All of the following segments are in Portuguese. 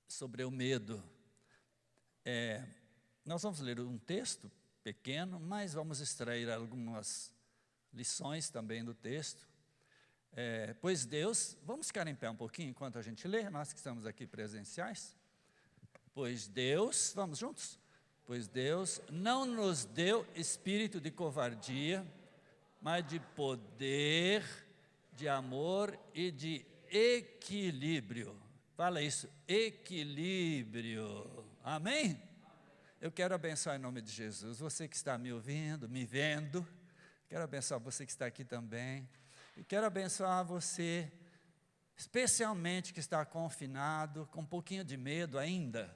sobre o medo. Nós vamos ler um texto pequeno, mas vamos extrair algumas lições também do texto. Pois Deus, vamos ficar em pé um pouquinho enquanto a gente lê, nós que estamos aqui presenciais. Pois Deus, vamos juntos? Pois Deus não nos deu espírito de covardia, mas de poder, de amor e de equilíbrio. Fala isso, equilíbrio. Amém? Eu quero abençoar em nome de Jesus. Você que está me ouvindo, me vendo, quero abençoar você que está aqui também. E quero abençoar você, especialmente que está confinado, com um pouquinho de medo ainda,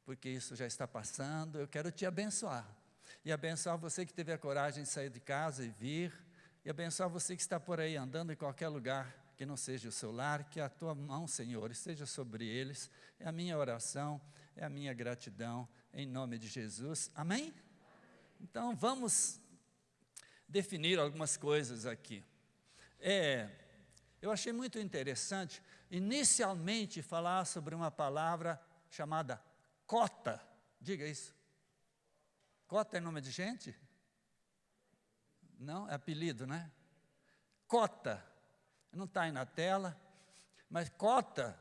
porque isso já está passando. Eu quero te abençoar. E abençoar você que teve a coragem de sair de casa e vir. E abençoar você que está por aí andando em qualquer lugar que não seja o seu lar, que a tua mão, Senhor, esteja sobre eles. É a minha oração, é a minha gratidão, em nome de Jesus. Amém? Então, vamos definir algumas coisas aqui. Eu achei muito interessante, inicialmente, falar sobre uma palavra chamada cota. Diga isso. Cota é nome de gente? Não? É apelido, né? Cota. Não está aí na tela, mas cota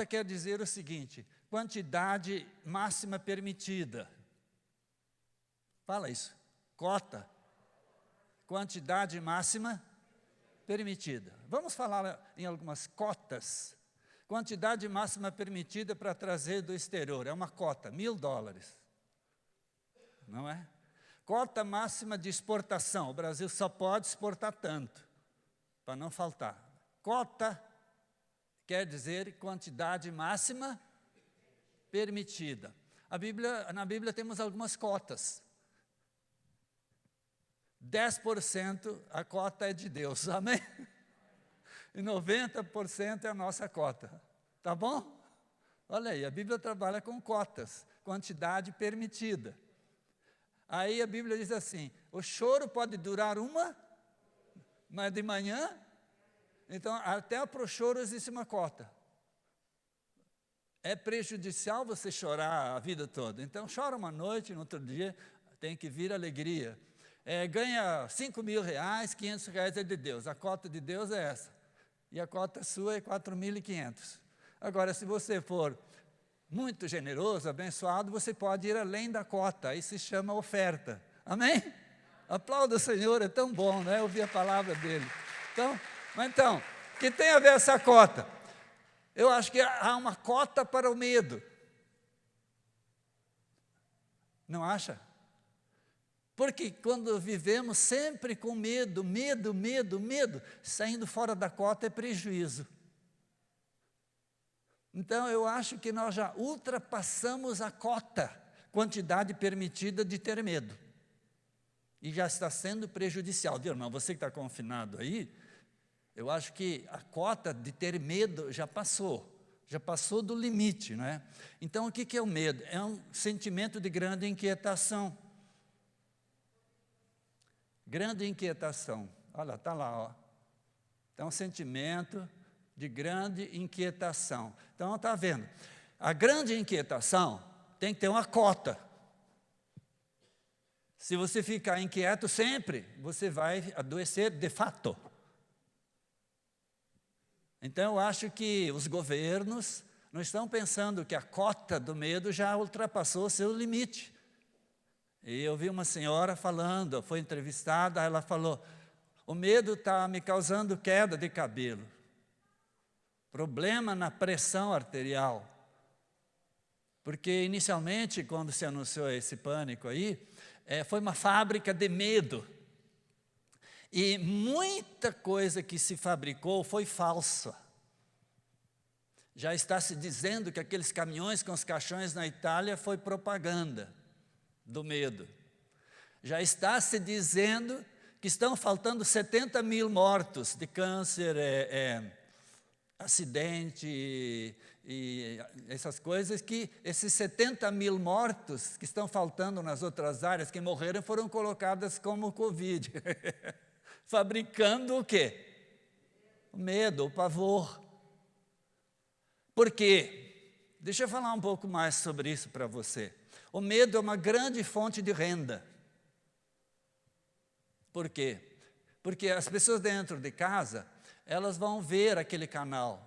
quer dizer o seguinte: quantidade máxima permitida. Fala isso. Cota. Quantidade máxima permitida. Vamos falar em algumas cotas. Quantidade máxima permitida para trazer do exterior. É uma cota, $1.000. Não é? Cota máxima de exportação. O Brasil só pode exportar tanto, para não faltar. Cota quer dizer quantidade máxima permitida. Na Bíblia temos algumas cotas. 10% a cota é de Deus, amém? E 90% é a nossa cota, tá bom? Olha aí, a Bíblia trabalha com cotas, quantidade permitida. Aí a Bíblia diz assim, o choro pode durar mas de manhã, então até para o choro existe uma cota. É prejudicial você chorar a vida toda, então chora uma noite, no outro dia tem que vir alegria. Ganha R$5.000, R$500 é de Deus, a cota de Deus é essa, e a cota sua é 4.500. Agora, se você for muito generoso, abençoado, você pode ir além da cota, aí se chama oferta, amém? Aplauda o Senhor, é tão bom, né? Ouvir a palavra dele. Então, o que tem a ver essa cota? Eu acho que há uma cota para o medo, não acha? Porque quando vivemos sempre com medo, saindo fora da cota é prejuízo. Então, eu acho que nós já ultrapassamos a cota, quantidade permitida de ter medo. E já está sendo prejudicial. Viu, irmão, você que está confinado aí, eu acho que a cota de ter medo já passou do limite, não é? Então, o que é o medo? É um sentimento de grande inquietação. Grande inquietação. Olha, está lá, ó. É um sentimento de grande inquietação. Então, está vendo? A grande inquietação tem que ter uma cota. Se você ficar inquieto sempre, você vai adoecer de fato. Então, eu acho que os governos não estão pensando que a cota do medo já ultrapassou o seu limite. E eu vi uma senhora falando, foi entrevistada, ela falou, o medo está me causando queda de cabelo, problema na pressão arterial. Porque inicialmente, quando se anunciou esse pânico aí, foi uma fábrica de medo. E muita coisa que se fabricou foi falsa. Já está se dizendo que aqueles caminhões com os caixões na Itália foi propaganda do medo. Já está se dizendo que estão faltando 70.000 mortos de câncer, acidente e essas coisas, que esses 70.000 mortos que estão faltando nas outras áreas, que morreram, foram colocadas como Covid. Fabricando o quê? O medo, o pavor. Por quê? Deixa eu falar um pouco mais sobre isso para você. O medo é uma grande fonte de renda. Por quê? Porque as pessoas dentro de casa, elas vão ver aquele canal.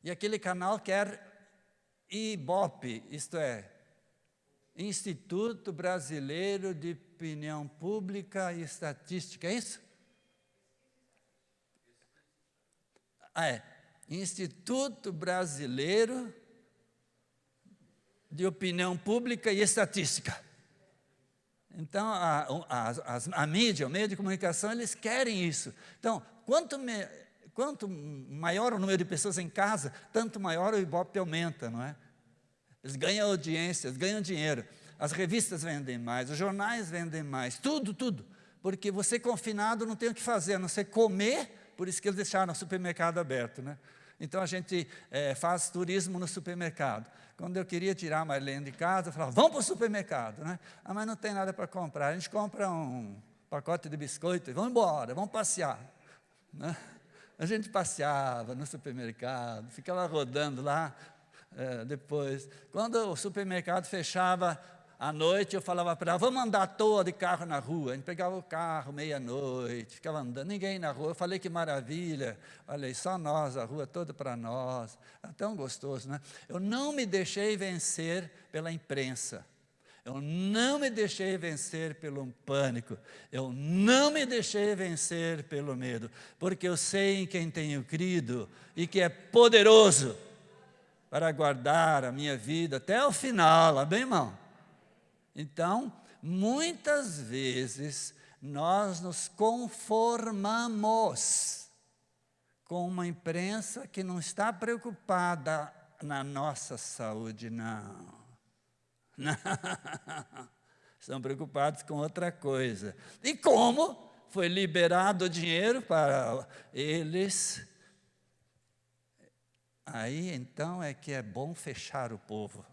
E aquele canal quer IBOP, isto é, Instituto Brasileiro de Opinião Pública e Estatística, é isso? Instituto Brasileiro de Opinião Pública e Estatística. Então, a mídia, o meio de comunicação, eles querem isso. Então, quanto maior o número de pessoas em casa, tanto maior o IBOP aumenta, não é? Eles ganham audiência, eles ganham dinheiro. As revistas vendem mais, os jornais vendem mais, tudo. Porque você confinado não tem o que fazer, a não ser comer, por isso que eles deixaram o supermercado aberto, né? Então a gente faz turismo no supermercado. Quando eu queria tirar a Marlene de casa, eu falava, vamos para o supermercado, né? Mas não tem nada para comprar, a gente compra um pacote de biscoito e vamos embora, vamos passear, né? A gente passeava no supermercado, ficava rodando lá. Depois, quando o supermercado fechava à noite, eu falava para ela, vamos andar à toa de carro na rua. A gente pegava o carro meia-noite, ficava andando, ninguém na rua. Eu falei que maravilha, olha aí, só nós, a rua toda para nós. É tão gostoso, né? Eu não me deixei vencer pela imprensa. Eu não me deixei vencer pelo pânico. Eu não me deixei vencer pelo medo. Porque eu sei em quem tenho crido e que é poderoso para guardar a minha vida até o final, amém, irmão? Então, muitas vezes, nós nos conformamos com uma imprensa que não está preocupada na nossa saúde, não. Não. Estão preocupados com outra coisa. E como foi liberado o dinheiro para eles, aí, então, é que é bom fechar o povo,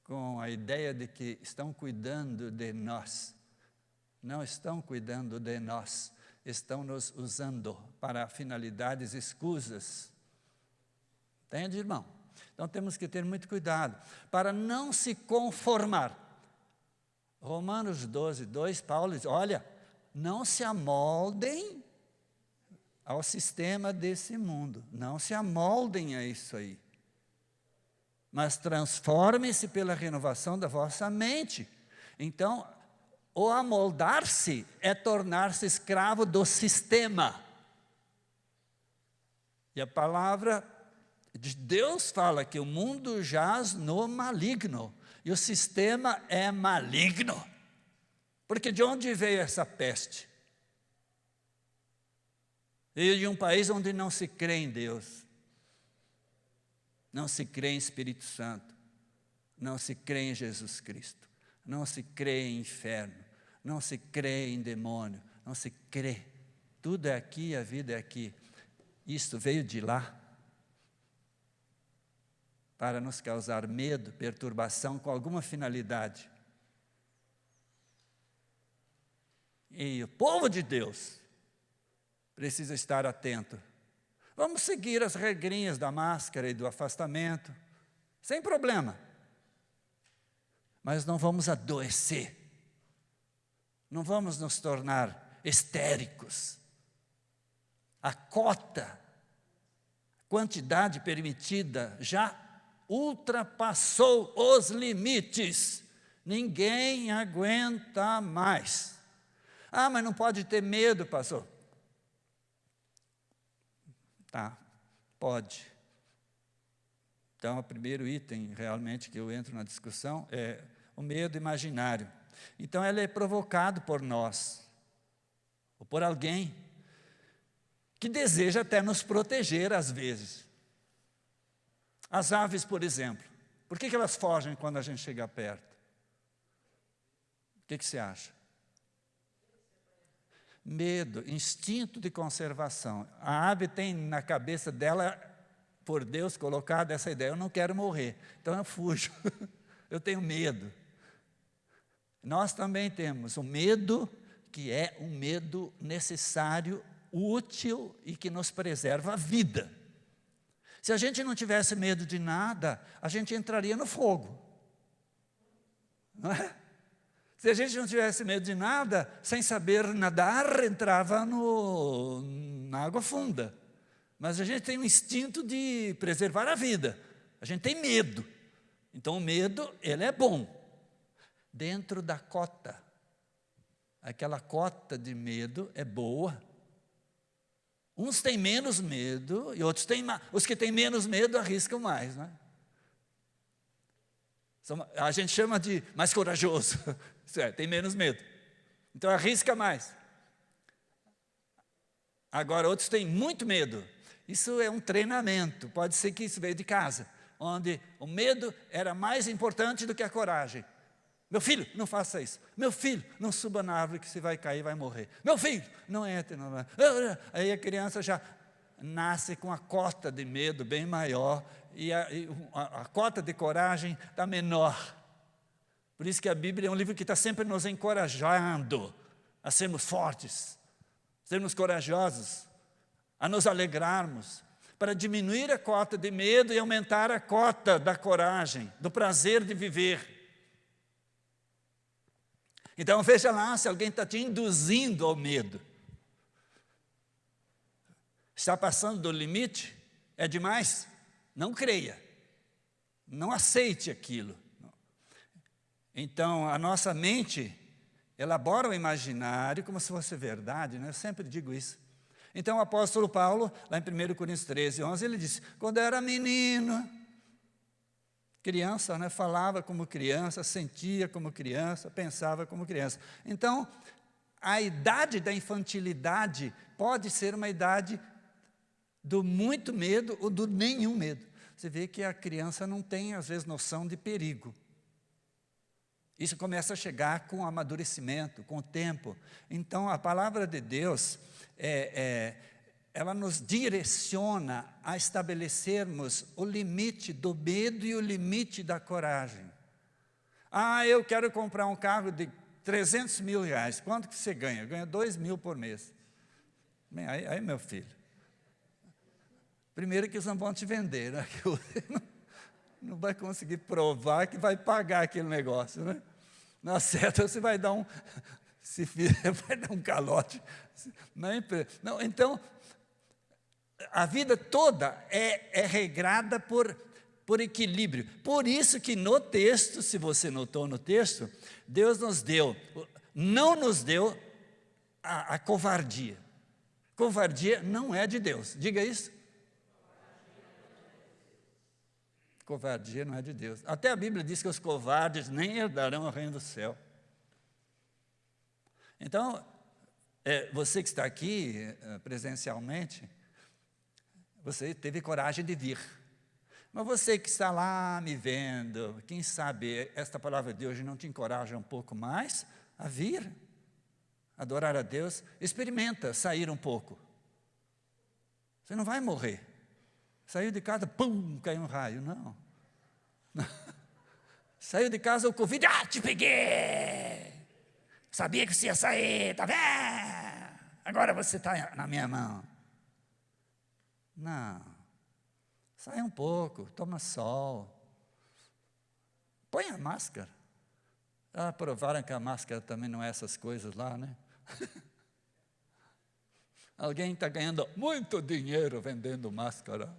com a ideia de que estão cuidando de nós. Não estão cuidando de nós, estão nos usando para finalidades escusas. Entende, irmão? Então, temos que ter muito cuidado, para não se conformar. Romanos 12, 2, Paulo diz, olha, não se amoldem ao sistema desse mundo. Não se amoldem a isso aí. Mas transformem-se pela renovação da vossa mente. Então, o amoldar-se é tornar-se escravo do sistema. E a palavra de Deus fala que o mundo jaz no maligno. E o sistema é maligno. Porque de onde veio essa peste? Veio de um país onde não se crê em Deus, não se crê em Espírito Santo, não se crê em Jesus Cristo, não se crê em inferno, não se crê em demônio, não se crê. Tudo é aqui, a vida é aqui. Isto veio de lá para nos causar medo, perturbação, com alguma finalidade. E o povo de Deus precisa estar atento. Vamos seguir as regrinhas da máscara e do afastamento, sem problema. Mas não vamos adoecer. Não vamos nos tornar histéricos. A cota, a quantidade permitida já ultrapassou os limites. Ninguém aguenta mais. Ah, mas não pode ter medo, pastor. Tá, pode. Então, o primeiro item, realmente, que eu entro na discussão, é o medo imaginário. Então, ele é provocado por nós, ou por alguém, que deseja até nos proteger, às vezes. As aves, por exemplo, por que elas fogem quando a gente chega perto? O que você acha? Medo, instinto de conservação. A ave tem na cabeça dela, por Deus, colocado essa ideia, eu não quero morrer, então eu fujo, eu tenho medo. Nós também temos o medo, que é um medo necessário, útil e que nos preserva a vida. Se a gente não tivesse medo de nada, a gente entraria no fogo. Não é? Se a gente não tivesse medo de nada, sem saber nadar, entrava na água funda. Mas a gente tem um instinto de preservar a vida. A gente tem medo. Então o medo, ele é bom. Dentro da cota. Aquela cota de medo é boa. Uns têm menos medo e outros têm mais. Os que têm menos medo arriscam mais, né? A gente chama de mais corajoso. Isso é, tem menos medo. Então arrisca mais. Agora, outros têm muito medo. Isso é um treinamento. Pode ser que isso veio de casa, onde o medo era mais importante do que a coragem. Meu filho, não faça isso. Meu filho, não suba na árvore que você vai cair e vai morrer. Meu filho, não entre. Não. Aí a criança já nasce com a cota de medo bem maior e a cota de coragem está menor. Por isso que a Bíblia é um livro que está sempre nos encorajando a sermos fortes, sermos corajosos, a nos alegrarmos, para diminuir a cota de medo e aumentar a cota da coragem, do prazer de viver. Então veja lá se alguém está te induzindo ao medo. Está passando do limite? É demais? Não creia. Não aceite aquilo. Então a nossa mente elabora o imaginário como se fosse verdade, né? Eu sempre digo isso. Então o apóstolo Paulo, lá em 1 Coríntios 13, 11, ele disse, quando eu era menino, criança, né, falava como criança, sentia como criança, pensava como criança. Então, a idade da infantilidade pode ser uma idade do muito medo ou do nenhum medo. Você vê que a criança não tem, às vezes, noção de perigo. Isso começa a chegar com o amadurecimento, com o tempo. Então, a palavra de Deus, ela nos direciona a estabelecermos o limite do medo e o limite da coragem. Ah, eu quero comprar um carro de 300 mil reais. Quanto que você ganha? Ganha 2 mil por mês. Bem, aí meu filho, primeiro que eles não vão te vender, né? Que você não vai conseguir provar que vai pagar aquele negócio, né? Na certa você vai dar se fizer, vai dar um calote. Não, então, a vida toda é regrada por equilíbrio. Por isso que no texto, se você notou no texto, Deus não nos deu a covardia. Covardia não é de Deus. Diga isso. Covardia não é de Deus. Até a Bíblia diz que os covardes nem herdarão o reino do céu. Então, você que está aqui presencialmente, você teve coragem de vir. Mas você que está lá me vendo, quem sabe esta palavra de hoje não te encoraja um pouco mais a vir, adorar a Deus, experimenta sair um pouco. Você não vai morrer. Saiu de casa, pum, caiu um raio, não. Saiu de casa, o Covid, te peguei. Sabia que você ia sair, tá vendo? Agora você está na minha mão. Não. Sai um pouco, toma sol. Põe a máscara. Provaram que a máscara também não é essas coisas lá, né? Alguém está ganhando muito dinheiro vendendo máscara.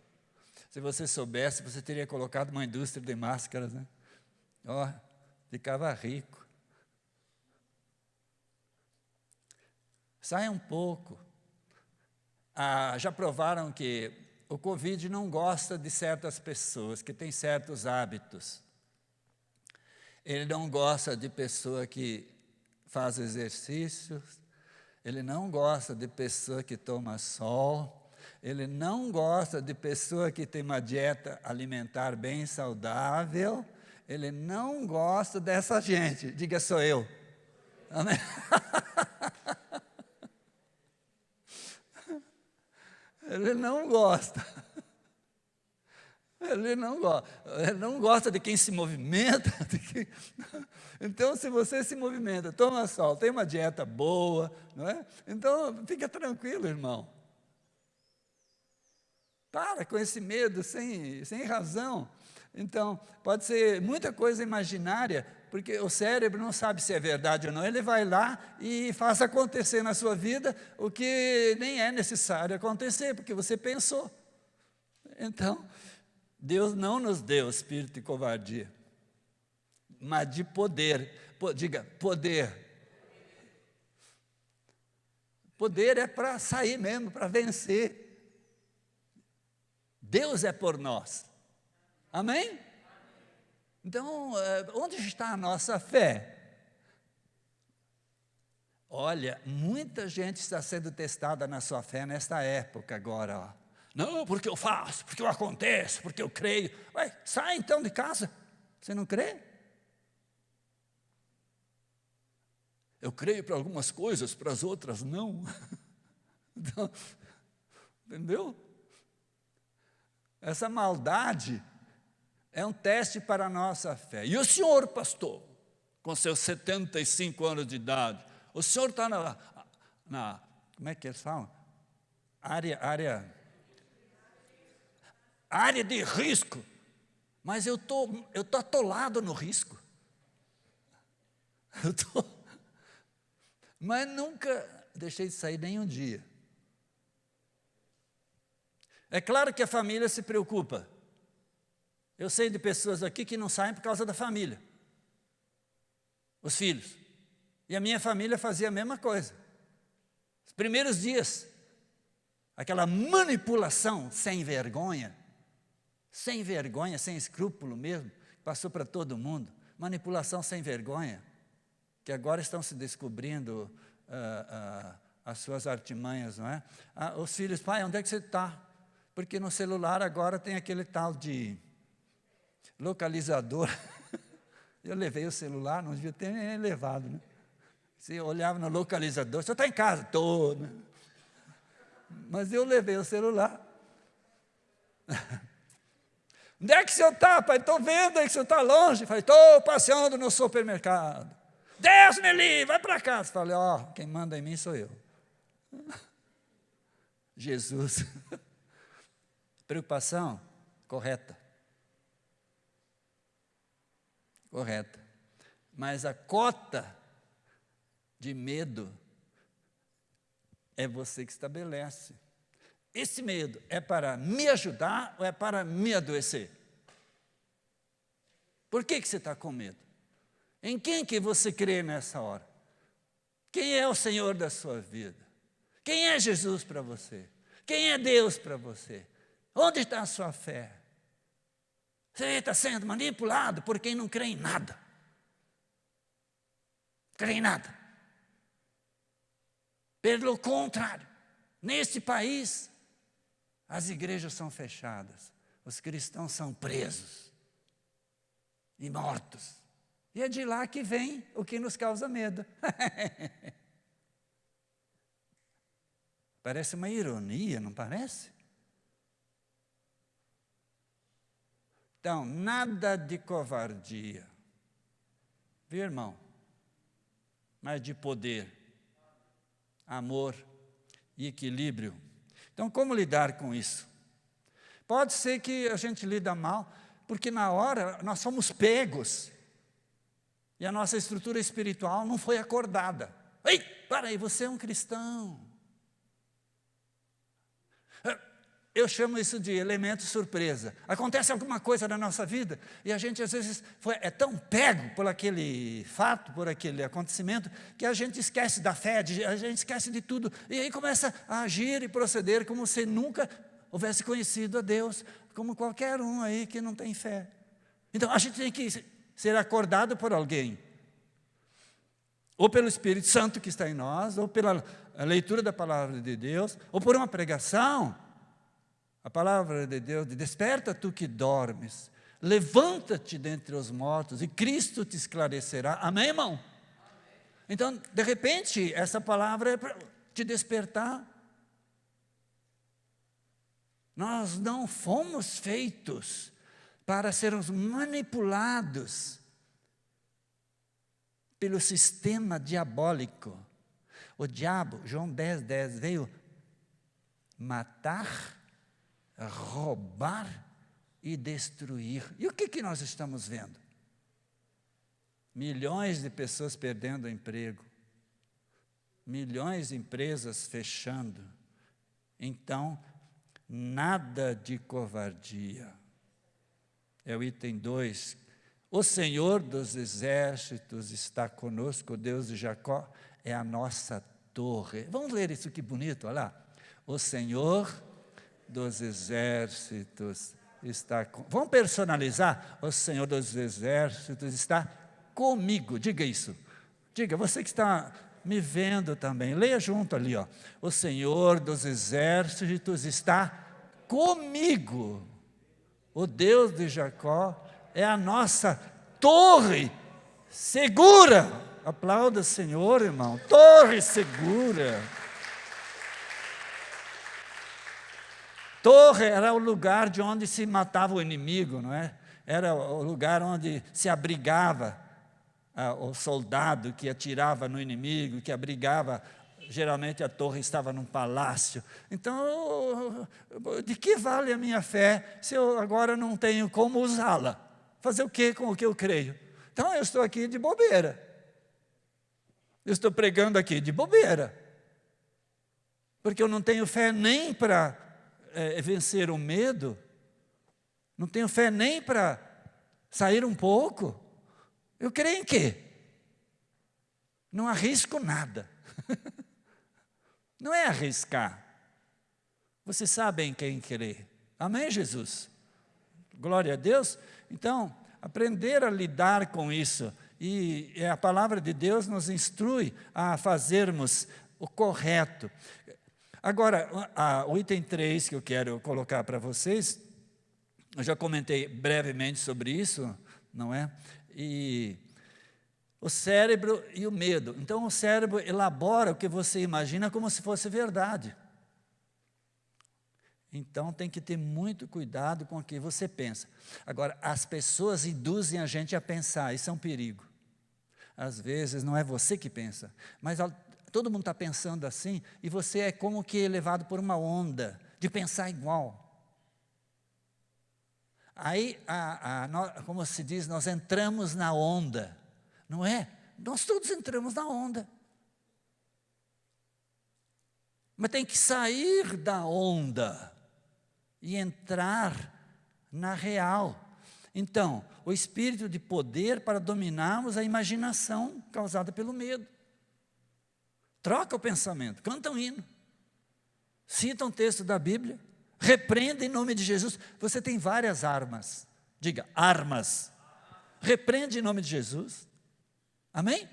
Se você soubesse, você teria colocado uma indústria de máscaras, né? Ficava rico. Sai um pouco. Já provaram que o Covid não gosta de certas pessoas que têm certos hábitos. Ele não gosta de pessoa que faz exercícios, ele não gosta de pessoa que toma sol, ele não gosta de pessoa que tem uma dieta alimentar bem saudável, ele não gosta dessa gente. Diga, sou eu. Amém? Ele não gosta. Ele não gosta de quem se movimenta. Então, se você se movimenta, toma sol, tem uma dieta boa, não é? Então, fica tranquilo, irmão. Para com esse medo sem razão. Então, pode ser muita coisa imaginária, porque o cérebro não sabe se é verdade ou não. Ele vai lá e faz acontecer na sua vida o que nem é necessário acontecer, porque você pensou. Então, Deus não nos deu espírito de covardia, mas de poder. Diga, poder. Poder é para sair mesmo, para vencer. Deus é por nós. Amém? Então, onde está a nossa fé? Olha, muita gente está sendo testada na sua fé nesta época agora. Ó. Não, porque eu faço, porque eu aconteço, porque eu creio. Ué, sai então de casa. Você não crê? Eu creio para algumas coisas, para as outras não. Então, entendeu? Essa maldade é um teste para a nossa fé. E o senhor, pastor, com seus 75 anos de idade, o senhor está na como é que eles falam? Área de risco. Mas eu tô atolado no risco. Mas nunca deixei de sair nem um dia. É claro que a família se preocupa. Eu sei de pessoas aqui que não saem por causa da família. Os filhos. E a minha família fazia a mesma coisa. Os primeiros dias, aquela manipulação sem vergonha, sem escrúpulo mesmo, passou para todo mundo. Manipulação sem vergonha, que agora estão se descobrindo as suas artimanhas, não é? Os filhos, pai, onde é que você está? Porque no celular agora tem aquele tal de localizador. Eu levei o celular, não devia ter nem levado, né? Você olhava no localizador, você está em casa? Estou, né? Mas eu levei o celular. Onde é que o senhor está, pai? Estou vendo aí que o senhor está longe. Falei, estou passeando no supermercado. Deus me livre, vai para casa. Falei, quem manda em mim sou eu. Jesus. Preocupação correta. Correta. Mas a cota de medo é você que estabelece. Esse medo é para me ajudar ou é para me adoecer? Por que você está com medo? Em quem que você crê nessa hora? Quem é o Senhor da sua vida? Quem é Jesus para você? Quem é Deus para você? Onde está a sua fé? Você está sendo manipulado por quem não crê em nada. Crê em nada. Pelo contrário, neste país, as igrejas são fechadas, os cristãos são presos e mortos. E é de lá que vem o que nos causa medo. Parece uma ironia, não parece? Então, nada de covardia, viu, irmão? Mas de poder, amor e equilíbrio. Então, como lidar com isso? Pode ser que a gente lida mal, porque na hora nós somos pegos e a nossa estrutura espiritual não foi acordada. Ei, para aí, você é um cristão. Eu chamo isso de elemento surpresa. Acontece alguma coisa na nossa vida e a gente às vezes é tão pego por aquele fato, por aquele acontecimento, que a gente esquece da fé, a gente esquece de tudo. E aí começa a agir e proceder como se nunca houvesse conhecido a Deus, como qualquer um aí que não tem fé. Então a gente tem que ser acordado por alguém. Ou pelo Espírito Santo que está em nós, ou pela leitura da palavra de Deus, ou por uma pregação. A palavra de Deus, desperta tu que dormes, levanta-te dentre os mortos e Cristo te esclarecerá. Amém, irmão? Amém. Então, de repente, essa palavra é para te despertar. Nós não fomos feitos para sermos manipulados pelo sistema diabólico. O diabo, João 10:10, veio matar, roubar e destruir. E o que nós estamos vendo? Milhões de pessoas perdendo o emprego, milhões de empresas fechando. Então, nada de covardia. É o item 2. O Senhor dos exércitos está conosco, o Deus de Jacó é a nossa torre. Vamos ler isso que bonito, olha lá. O Senhor dos exércitos está conosco. Vamos personalizar? O Senhor dos exércitos está comigo. Diga isso. Diga, você que está me vendo também. Leia junto ali, ó. O Senhor dos exércitos está comigo. O Deus de Jacó é a nossa torre segura. Aplauda o Senhor, irmão. Torre segura. Torre era o lugar de onde se matava o inimigo, não é? Era o lugar onde se abrigava o soldado que atirava no inimigo, que abrigava. Geralmente a torre estava num palácio. Então, de que vale a minha fé se eu agora não tenho como usá-la? Fazer o quê com o que eu creio? Então eu estou aqui de bobeira. Eu estou pregando aqui de bobeira. Porque eu não tenho fé nem para vencer o medo. Não tenho fé nem para sair um pouco. Eu creio em quê? Não arrisco nada. Não é arriscar. Você sabe em quem crer. Amém, Jesus? Glória a Deus. Então, aprender a lidar com isso. E a palavra de Deus nos instrui a fazermos o correto. Agora, o item 3 que eu quero colocar para vocês, eu já comentei brevemente sobre isso, não é? E o cérebro e o medo. Então, o cérebro elabora o que você imagina como se fosse verdade. Então, tem que ter muito cuidado com o que você pensa. Agora, as pessoas induzem a gente a pensar, isso é um perigo. Às vezes, não é você que pensa, mas todo mundo está pensando assim, e você é como que levado por uma onda de pensar igual. Aí, como se diz, nós entramos na onda, não é? Nós todos entramos na onda. Mas tem que sair da onda e entrar na real. Então, o espírito de poder para dominarmos a imaginação causada pelo medo. Troca o pensamento, canta um hino, cita um texto da Bíblia, repreenda em nome de Jesus. Você tem várias armas. Diga, armas. Repreende em nome de Jesus. Amém?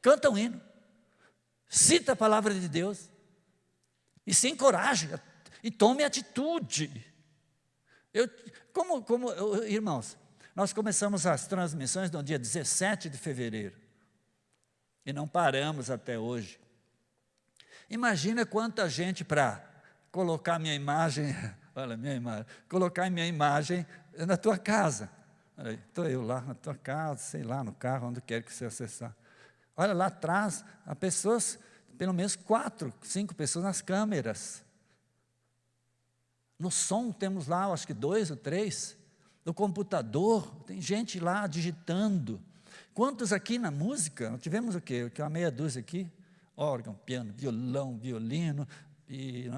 Canta um hino, cita a palavra de Deus e se encoraje e tome atitude. Irmãos, nós começamos as transmissões no dia 17 de fevereiro e não paramos até hoje. Imagina quanta gente para colocar minha imagem, olha minha imagem, colocar minha imagem na tua casa. Estou eu lá na tua casa, sei lá, no carro, onde quer que você acessar. Olha lá atrás, há pessoas, pelo menos 4, 5 pessoas nas câmeras. No som temos lá, acho que 2 ou 3. No computador, tem gente lá digitando. Quantos aqui na música? Nós tivemos o quê? Uma meia dúzia aqui. Órgão, piano, violão, violino. E,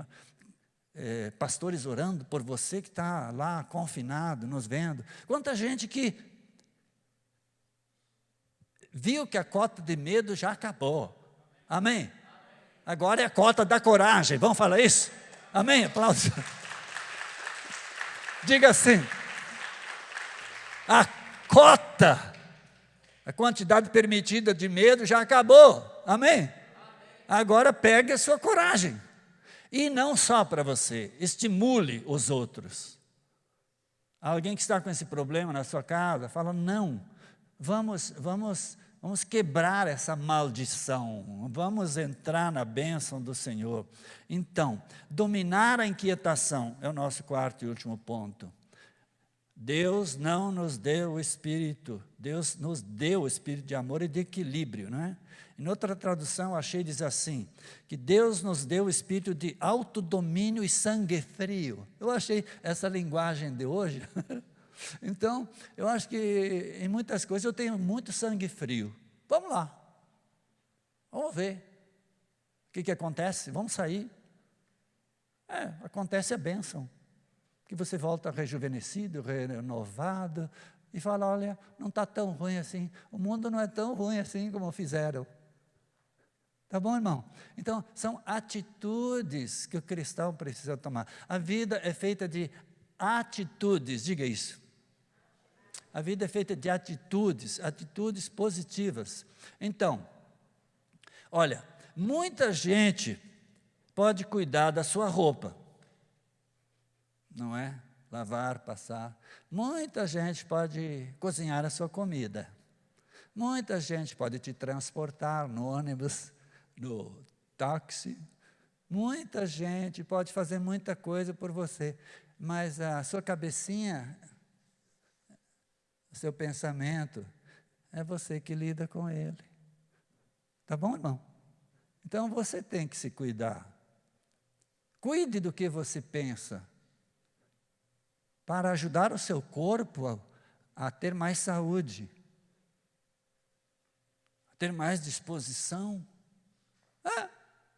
pastores orando por você que está lá confinado, nos vendo. Quanta gente que viu que a cota de medo já acabou. Amém? Agora é a cota da coragem. Vamos falar isso? Amém? Aplausos. Diga assim, a cota, a quantidade permitida de medo já acabou, amém? Agora pegue a sua coragem, e não só para você, estimule os outros. Alguém que está com esse problema na sua casa, fala, não, vamos quebrar essa maldição, vamos entrar na bênção do Senhor. Então, dominar a inquietação é o nosso 4º e último ponto. Deus não nos deu o espírito, Deus nos deu o espírito de amor e de equilíbrio, não é? Em outra tradução, achei, diz assim, que Deus nos deu o espírito de autodomínio e sangue frio. Eu achei essa linguagem de hoje. Então, eu acho que em muitas coisas eu tenho muito sangue frio. Vamos lá, vamos ver o que acontece, vamos sair. Acontece a bênção, que você volta rejuvenescido, renovado, e fala, olha, não está tão ruim assim, o mundo não é tão ruim assim como fizeram. Tá bom, irmão? Então, são atitudes que o cristão precisa tomar. A vida é feita de atitudes, diga isso. A vida é feita de atitudes positivas. Então, olha, muita gente pode cuidar da sua roupa, não é? Lavar, passar. Muita gente pode cozinhar a sua comida. Muita gente pode te transportar no ônibus, no táxi. Muita gente pode fazer muita coisa por você, mas a sua cabecinha, o seu pensamento, é você que lida com ele. Tá bom, irmão? Então você tem que se cuidar. Cuide do que você pensa, para ajudar o seu corpo a ter mais saúde, a ter mais disposição.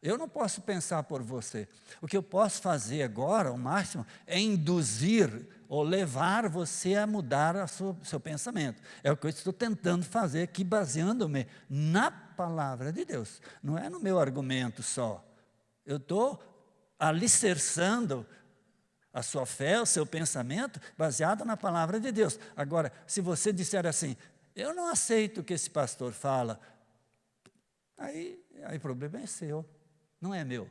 Eu não posso pensar por você. O que eu posso fazer agora, o máximo, é induzir ou levar você a mudar seu pensamento. É o que eu estou tentando fazer aqui, baseando-me na palavra de Deus. Não é no meu argumento só. Eu estou alicerçando a sua fé, o seu pensamento, baseado na palavra de Deus. Agora, se você disser assim, eu não aceito o que esse pastor fala, aí o problema é seu, não é meu.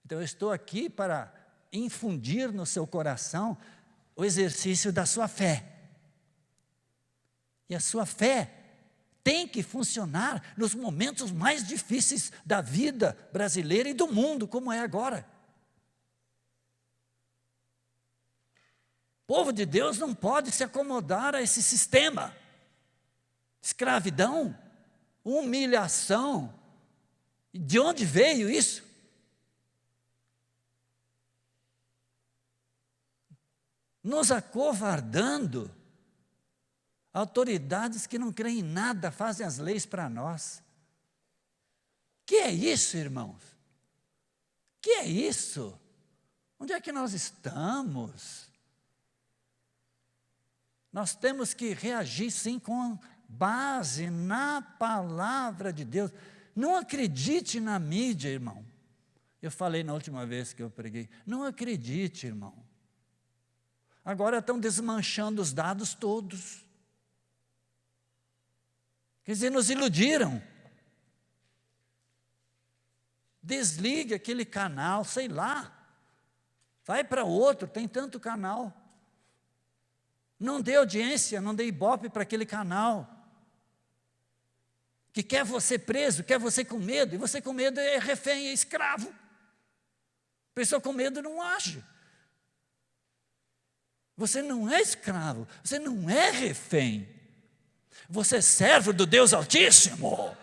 Então, eu estou aqui para infundir no seu coração o exercício da sua fé. E a sua fé tem que funcionar nos momentos mais difíceis da vida brasileira e do mundo, como é agora. O povo de Deus não pode se acomodar a esse sistema. Escravidão, humilhação. E de onde veio isso? Nos acovardando. Autoridades que não creem em nada fazem as leis para nós. Que é isso, irmãos? Que é isso? Onde é que nós estamos? Nós temos que reagir, sim, com base na palavra de Deus. Não acredite na mídia, irmão. Eu falei na última vez que eu preguei. Não acredite, irmão. Agora estão desmanchando os dados todos. Quer dizer, nos iludiram. Desligue aquele canal, sei lá. Vai para outro, tem tanto canal. Não dê audiência, não dê ibope para aquele canal. Que quer você preso, quer você com medo, e você com medo é refém, é escravo. Pessoa com medo não age. Você não é escravo, você não é refém. Você é servo do Deus Altíssimo.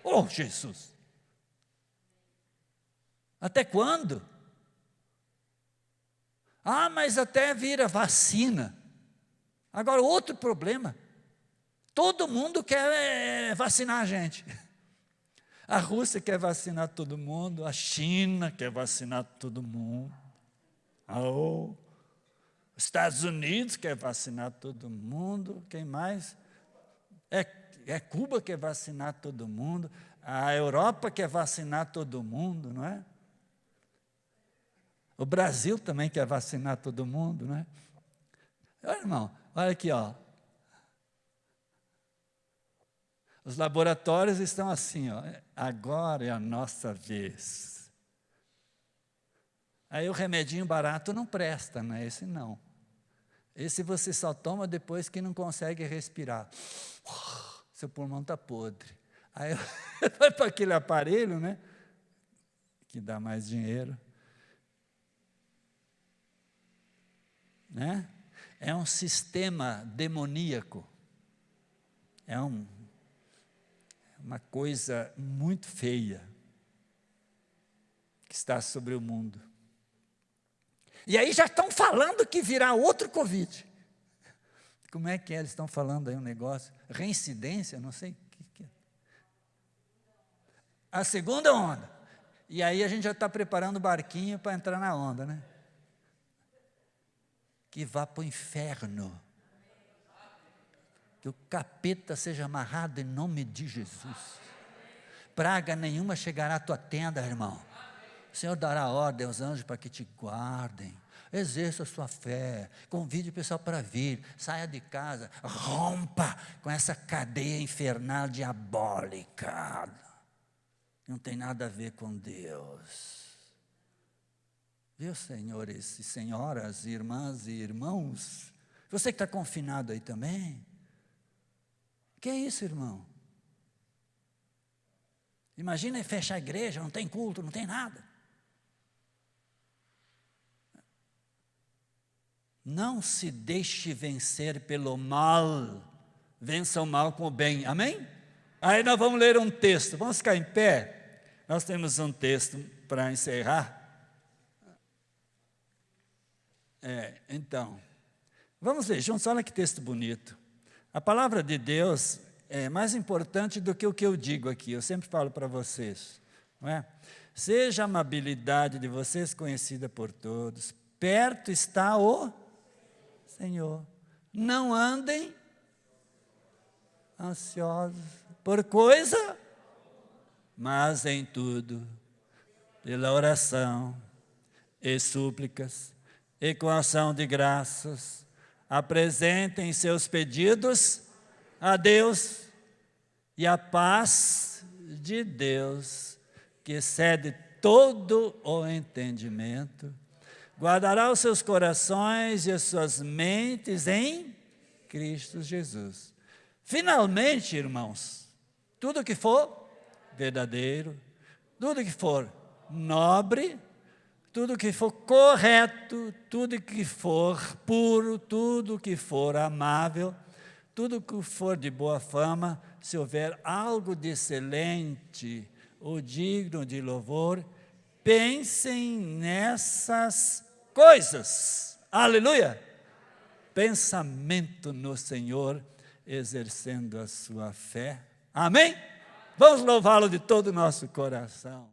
Oh, Jesus! Até quando? Mas até vira vacina. Agora, outro problema. Todo mundo quer vacinar a gente. A Rússia quer vacinar todo mundo, a China quer vacinar todo mundo. Os Estados Unidos quer vacinar todo mundo. Quem mais? Cuba quer vacinar todo mundo. A Europa quer vacinar todo mundo, não é? O Brasil também quer vacinar todo mundo, não é? Olha, irmão, olha aqui, ó. Os laboratórios estão assim, ó. Agora é a nossa vez. Aí o remedinho barato não presta, né? Esse não. Esse você só toma depois que não consegue respirar. Seu pulmão está podre. Aí vai para aquele aparelho, né? Que dá mais dinheiro. Né? É um sistema demoníaco. É uma coisa muito feia que está sobre o mundo. E aí já estão falando que virá outro Covid. Como é que é? Eles estão falando aí um negócio? Reincidência? Não sei o que é. A segunda onda. E aí a gente já está preparando o barquinho para entrar na onda, né? Que vá para o inferno. Que o capeta seja amarrado em nome de Jesus. Praga nenhuma chegará à tua tenda, irmão. O Senhor dará ordem aos anjos para que te guardem. Exerça a sua fé, convide o pessoal para vir, saia de casa, rompa com essa cadeia infernal diabólica. Não tem nada a ver com Deus. Viu, senhores e senhoras, irmãs e irmãos? Você que está confinado aí também? Que é isso, irmão? Imagina fechar a igreja, não tem culto, não tem nada. Não se deixe vencer pelo mal, vença o mal com o bem, amém? Aí nós vamos ler um texto, vamos ficar em pé? Nós temos um texto para encerrar. Então, vamos ver juntos, olha que texto bonito. A palavra de Deus é mais importante do que o que eu digo aqui, eu sempre falo para vocês, não é? Seja a amabilidade de vocês conhecida por todos, perto está o Senhor. Não andem ansiosos por coisa, mas em tudo, pela oração e súplicas, e com ação de graças, apresentem seus pedidos a Deus, e a paz de Deus, que excede todo o entendimento, guardará os seus corações e as suas mentes em Cristo Jesus. Finalmente, irmãos, tudo que for verdadeiro, tudo que for nobre, tudo que for correto, tudo que for puro, tudo que for amável, tudo que for de boa fama, se houver algo de excelente ou digno de louvor, pensem nessas coisas. Aleluia! Pensamento no Senhor, exercendo a sua fé. Amém? Vamos louvá-lo de todo o nosso coração.